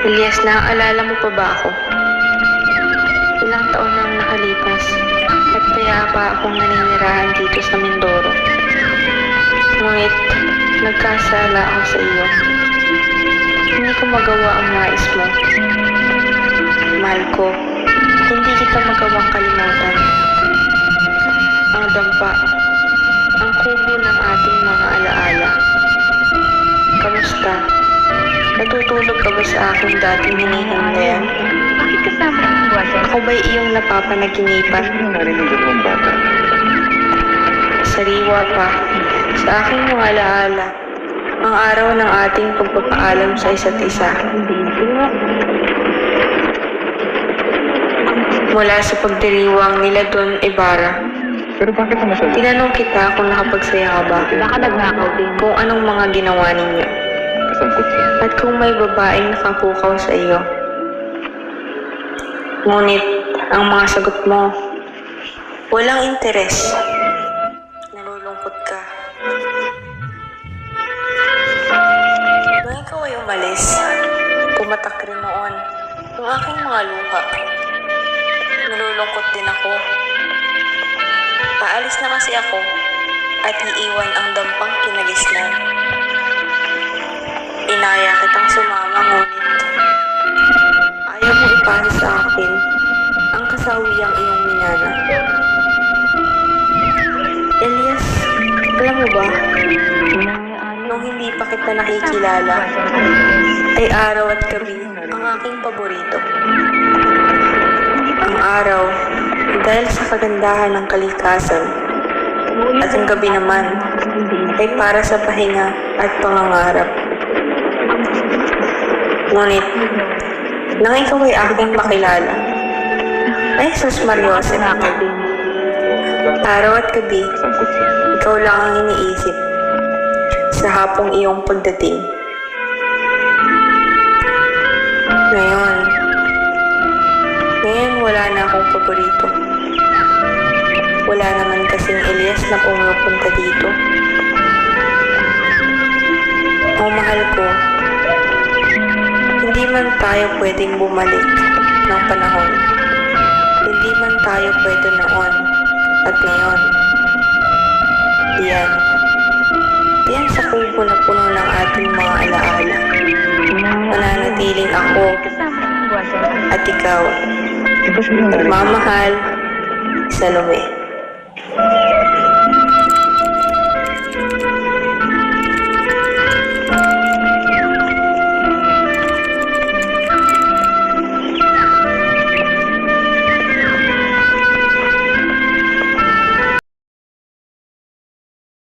Elias, naaalala mo pa ba ako? Ilang taon nang nakalipas at kaya pa akong naninirahan dito sa Mindoro. Ngunit nagkasala ako sa iyo. Hindi ko magawa ang nais mo. Mahal ko, hindi kita magawang kalimutan. Ang dampa, ang kubo ng ating mga alaala. Kamusta? Natutulog ka ba sa aking dating hinihingayan? Bakit kasama ang buwan? Ako ba'y iyong napapanaginipan? Bakit mo narinig ang dalawang bata? Sariwa pa, sa aking mga alaala, ang araw ng ating pagpapaalam sa isa't isa. Mula sa pagdiriwang nila Don Ibarra, Pero bakit naman siya? tinanong kita kung nakapagsaya ka ba, Baka nagnakaw din. kung anong mga ginawa ninyo, Kasangkot siya. at kung may babaeng nakapukaw sa iyo. Ngunit, ang mga sagot mo, walang interes. Nalulungkot ka. Nung ikaw ay umalis, pumatak rin noon yung aking mga luha. Nalulungkot din ako. Paalis na kasi ako at iiwan ang dampang kinagisnan. Inaya kitang sumama ngunit ayaw mo ipasa sa akin ang kasawiyang iyong minana. Elias, alam mo ba, nung hindi pa kita nakikilala, ay araw at gabi ang aking paborito. Ang araw, dahil sa kagandahan ng kalikasan, at ang gabi naman ay para sa pahinga at pangangarap. Ngunit, nang ikaw ay aking makilala, ay sus Mariose, araw at gabi, Kasangkot siya. ikaw lang ang iniisip sa hapong iyong pagdating. Ngayon wala na akong paborito. Wala naman kasing Elias na pumupunta dito. O mahal ko, hindi man tayo pwedeng bumalik ng panahon. Hindi man tayo pwede noon at ngayon. Diyan sa kubo na puno ng ating mga alaala. Mananatiling ako Kasama ang buwan. at ikaw, Di ba siya yung narinig? nagmamahal, Salome.